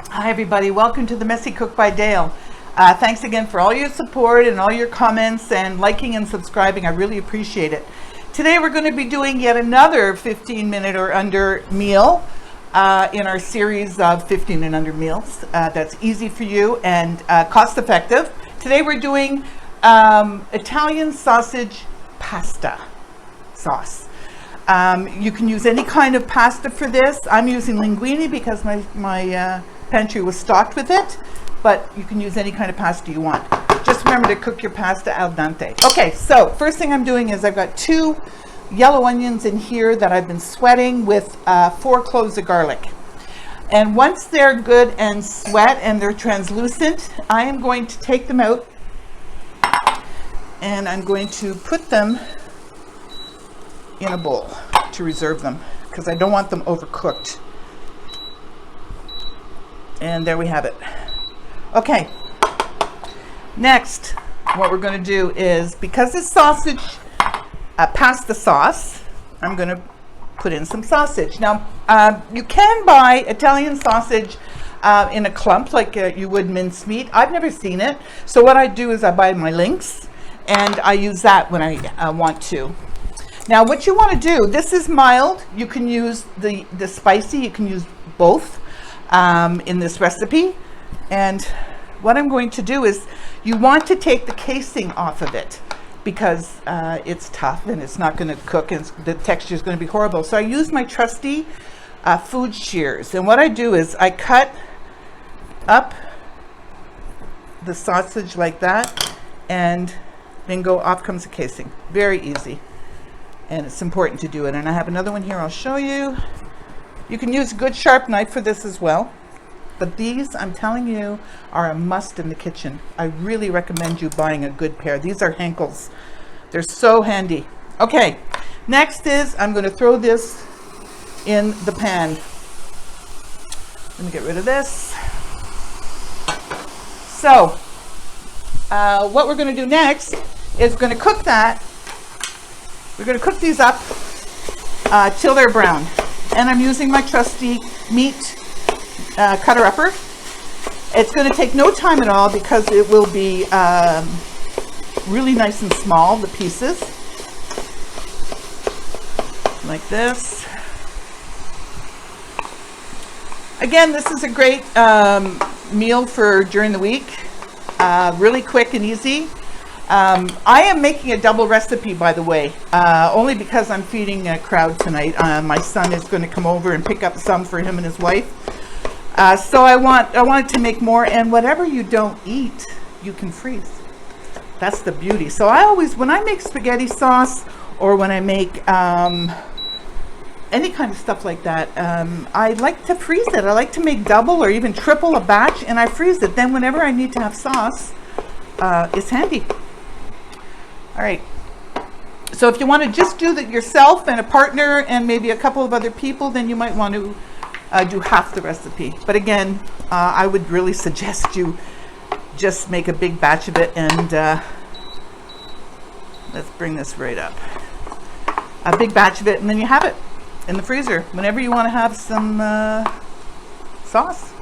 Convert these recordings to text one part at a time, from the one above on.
Hi everybody, welcome to the Messy Cook by Dale. Thanks again for all your support and all your comments and liking and subscribing. I really appreciate it. Today we're going to be doing yet another 15-minute or under meal in our series of 15 and under meals. That's easy for you and cost effective. Today we're doing Italian sausage pasta sauce. You can use any kind of pasta for this. I'm using linguine because my pantry was stocked with it, but you can use any kind of pasta you want. Just remember to cook your pasta al dente. Okay, so first thing I'm doing is I've got 2 yellow onions in here that I've been sweating with 4 cloves of garlic. And once they're good and sweat and they're translucent, I am going to take them out and I'm going to put them in a bowl to reserve them because I don't want them overcooked. And there we have it. Okay, next what we're going to do is, because it's sausage pasta sauce, I'm going to put in some sausage. Now you can buy Italian sausage in a clump like you would minced meat. I've never seen it, so what I do is I buy my links and I use that when I want to. Now what you want to do, this is mild. You can use the spicy, you can use both in this recipe. And what I'm going to do is, you want to take the casing off of it because it's tough and it's not going to cook and the texture is going to be horrible. So I use my trusty food shears, and what I do is I cut up the sausage like that, and bingo, off comes the casing. Very easy. And it's important to do it. And I have another one here I'll show you. You can use a good sharp knife for this as well. But these, I'm telling you, are a must in the kitchen. I really recommend you buying a good pair. These are Henkel's. They're so handy. Okay, next is I'm going to throw this in the pan. Let me get rid of this. So, what we're going to do next is we're going to cook that. We're going to cook these up till they're brown. And I'm using my trusty meat cutter upper. It's going to take no time at all because it will be really nice and small, the pieces. Like this. Again, this is a great meal for during the week. Really quick and easy. I am making a double recipe, by the way, only because I'm feeding a crowd tonight. My son is going to come over and pick up some for him and his wife. So I wanted to make more, and whatever you don't eat, you can freeze. That's the beauty. So I always, when I make spaghetti sauce or when I make any kind of stuff like that, I like to freeze it. I like to make double or even triple a batch, and I freeze it. Then whenever I need to have sauce, it's handy. All right, so if you want to just do that yourself and a partner and maybe a couple of other people, then you might want to do half the recipe. But again, I would really suggest you just make a big batch of it, and let's bring this right up. A big batch of it, and then you have it in the freezer whenever you want to have some sauce.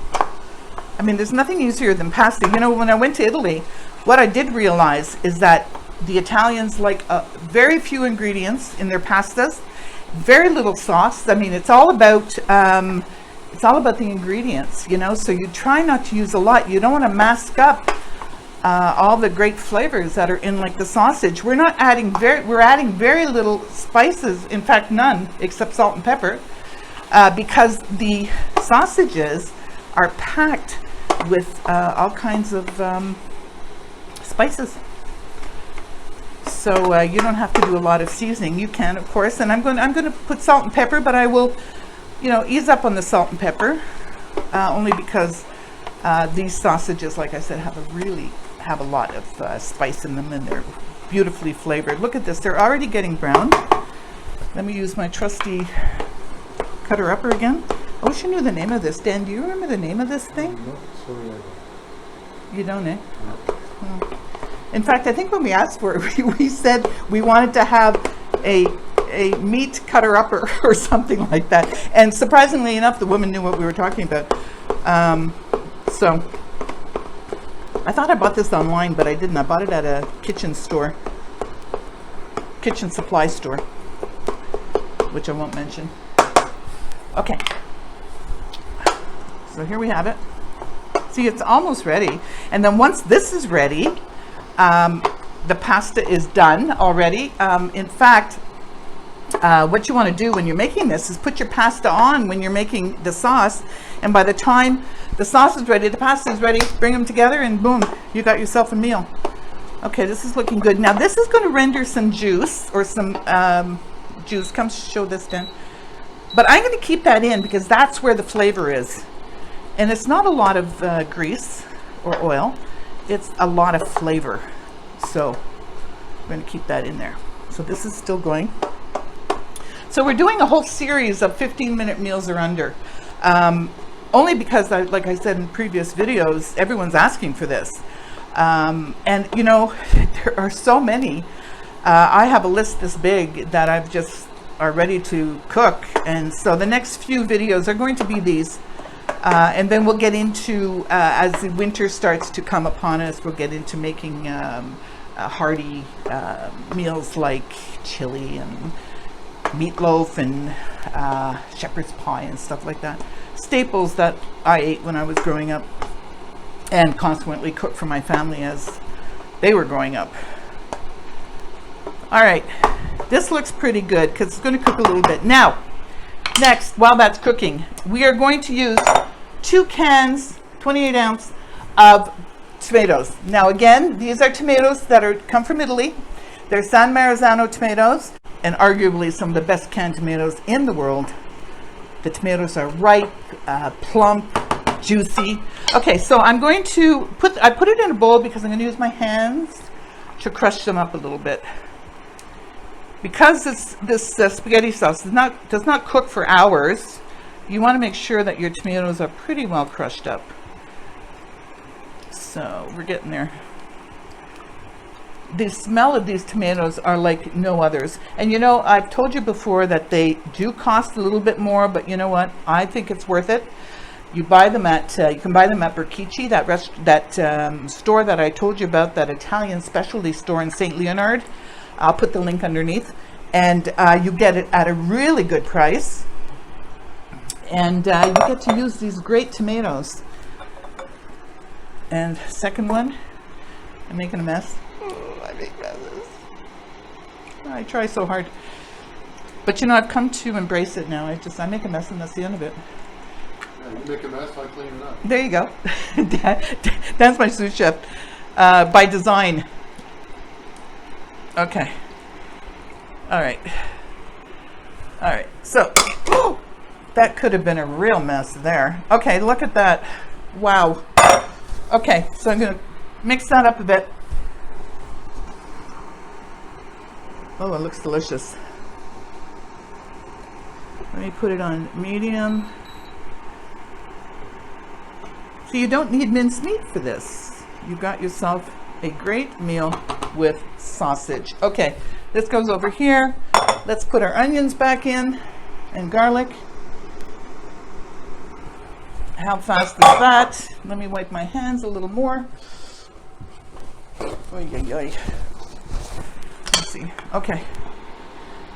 I mean, there's nothing easier than pasta. You know, when I went to Italy, what I did realize is that the Italians like very few ingredients in their pastas, very little sauce. I mean, it's all about the ingredients, you know. So you try not to use a lot. You don't want to mask up all the great flavors that are in like the sausage. We're adding very little spices. In fact, none except salt and pepper, because the sausages are packed with all kinds of spices. So you don't have to do a lot of seasoning. You can, of course, and I'm going to put salt and pepper, but I will, you know, ease up on the salt and pepper, only because these sausages, like I said, have a lot of spice in them, and they're beautifully flavored. Look at this; they're already getting brown. Let me use my trusty cutter upper again. I wish I knew the name of this. Dan, do you remember the name of this thing? No, sorry, I don't. You don't, eh? No. Oh. In fact, I think when we asked for it, we said we wanted to have a a meat cutter-upper or something like that. And surprisingly enough, the woman knew what we were talking about. So I thought I bought this online, but I didn't. I bought it at a kitchen store, kitchen supply store, which I won't mention. Okay. So here we have it. See, it's almost ready. And then once this is ready, the pasta is done already. In fact, what you want to do when you're making this is put your pasta on when you're making the sauce. And by the time the sauce is ready, the pasta is ready, bring them together and boom, you got yourself a meal. Okay, this is looking good. Now this is going to render some juice or some juice. Come show this, Dan. But I'm going to keep that in because that's where the flavor is. And it's not a lot of grease or oil. It's a lot of flavor. So we're going to keep that in there. So this is still going. So we're doing a whole series of 15-minute meals or under. Only because, like I said in previous videos, everyone's asking for this. And you know, there are so many. I have a list this big that I've just are ready to cook. And so the next few videos are going to be these. And then we'll get into, as the winter starts to come upon us, we'll get into making hearty meals like chili and meatloaf and shepherd's pie and stuff like that. Staples that I ate when I was growing up and consequently cooked for my family as they were growing up. All right, this looks pretty good because it's going to cook a little bit. Now, next, while that's cooking, we are going to use 2 cans, 28 ounce of tomatoes. Now again, these are tomatoes that come from Italy. They're San Marzano tomatoes and arguably some of the best canned tomatoes in the world. The tomatoes are ripe, plump, juicy. Okay, so I'm going to put it in a bowl because I'm going to use my hands to crush them up a little bit. Because this spaghetti sauce does not cook for hours, you want to make sure that your tomatoes are pretty well crushed up. So we're getting there. The smell of these tomatoes are like no others. And you know, I've told you before that they do cost a little bit more, but you know what? I think it's worth it. You buy them at you can buy them at Berkici, that store that I told you about, that Italian specialty store in St. Leonard. I'll put the link underneath, and you get it at a really good price. And you get to use these great tomatoes. And second one, I'm making a mess. Oh, I make messes. I try so hard. But you know, I've come to embrace it now. I make a mess and that's the end of it. Yeah, you make a mess, I clean it up. There you go. That's my sous chef. By design. Okay. All right. All right. So, oh, that could have been a real mess there. Okay, look at that. Wow. Okay, so I'm going to mix that up a bit. Oh, it looks delicious. Let me put it on medium. So you don't need minced meat for this. You got yourself a great meal with sausage. Okay, this goes over here. Let's put our onions back in and garlic. How fast is that? Let me wipe my hands a little more. Oy, oy, oy. Let's see. Okay.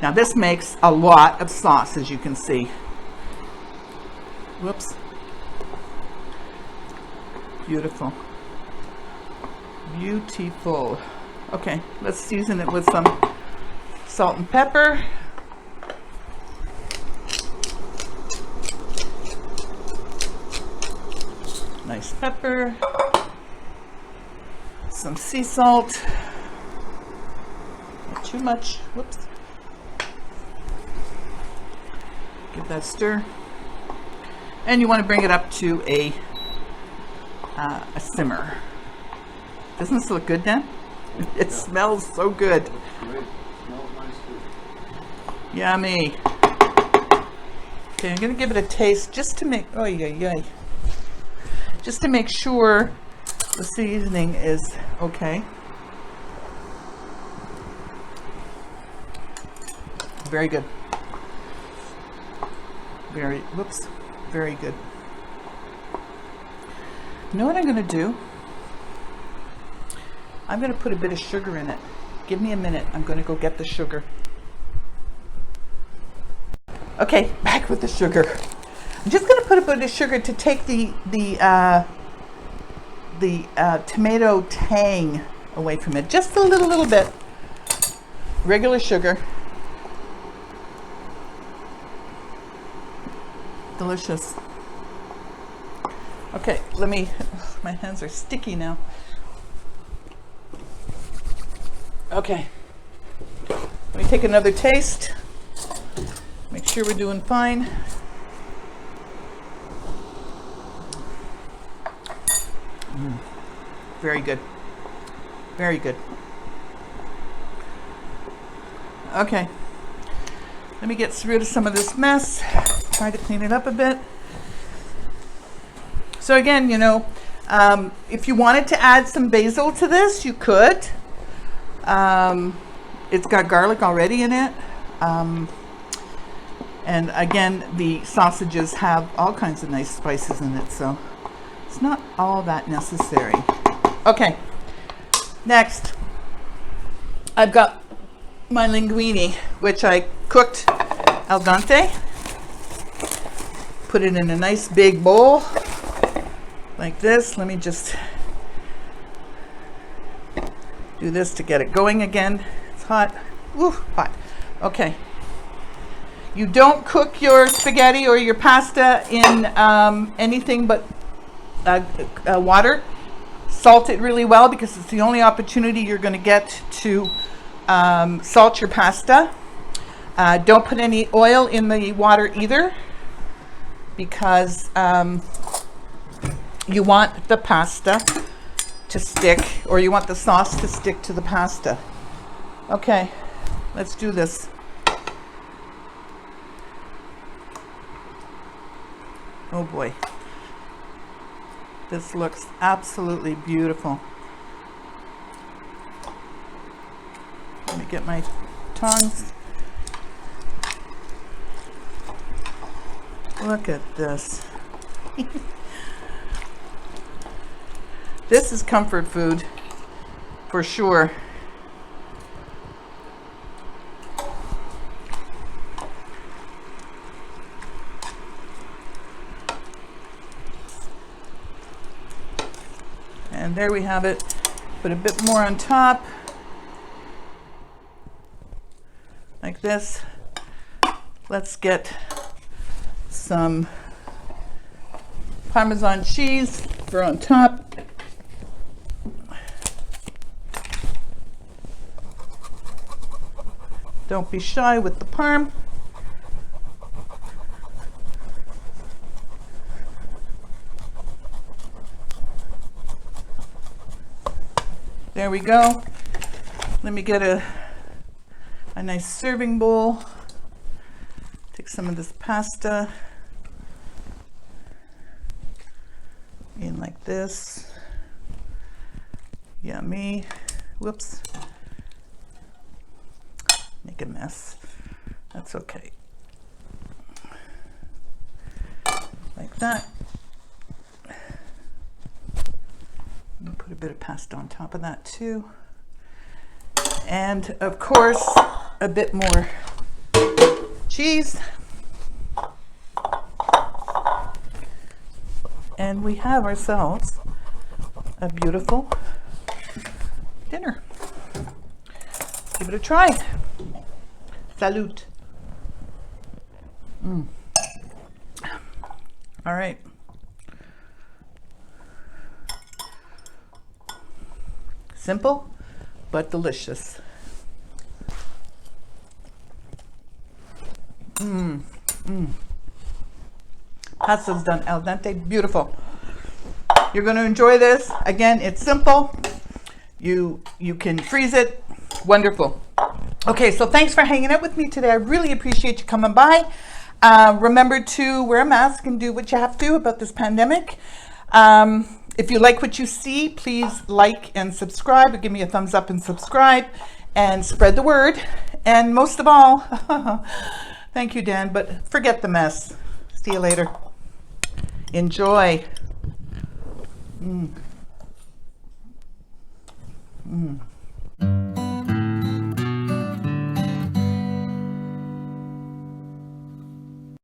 Now this makes a lot of sauce, as you can see. Whoops. Beautiful. Beautiful. Okay, let's season it with some salt and pepper. Nice pepper. Some sea salt. Not too much. Whoops. Give that a stir. And you want to bring it up to a simmer. Doesn't this look good, Dan? It smells so good. Great. Smells nice too. Yummy. Okay, I'm going to give it a taste just to make, oh yeah, just to make sure the seasoning is okay. Very good. Very good. You know what I'm going to do? I'm going to put a bit of sugar in it. Give me a minute. I'm going to go get the sugar. Okay, back with the sugar. I'm just going to put a bit of sugar to take the tomato tang away from it. Just a little bit. Regular sugar. Delicious. Okay, my hands are sticky now. Okay, let me take another taste. Make sure we're doing fine. Very good. Very good. Okay, let me get rid of some of this mess. Try to clean it up a bit. So again, you know, if you wanted to add some basil to this, you could. It's got garlic already in it. And again, the sausages have all kinds of nice spices in it, so it's not all that necessary. Okay, next, I've got my linguine, which I cooked al dente. Put it in a nice big bowl like this. Let me just do this to get it going again. It's hot. Woo, hot. Okay. You don't cook your spaghetti or your pasta in anything but water. Salt it really well because it's the only opportunity you're going to get to salt your pasta. Don't put any oil in the water either, because you want the pasta to stick, or you want the sauce to stick to the pasta. Okay, let's do this. Oh boy, this looks absolutely beautiful. Let me get my tongs. Look at this. This is comfort food for sure. And there we have it. Put a bit more on top, like this. Let's get some Parmesan cheese for on top. Don't be shy with the parm. There we go. Let me get a nice serving bowl. Take some of this pasta in like this. Yummy. Whoops. Make a mess. That's okay. Like that. Put a bit of pasta on top of that too. And of course, a bit more cheese. And we have ourselves a beautiful dinner. Give it a try. Salute. All right. Simple, but delicious. Pasta's done al dente. Beautiful. You're going to enjoy this. Again, it's simple. You can freeze it. Wonderful. Okay, so thanks for hanging out with me today. I really appreciate you coming by. Remember to wear a mask and do what you have to about this pandemic. If you like what you see, please like and subscribe, or give me a thumbs up and subscribe, and spread the word. And most of all, thank you, Dan, but forget the mess. See you later. Enjoy. Mm. Mm.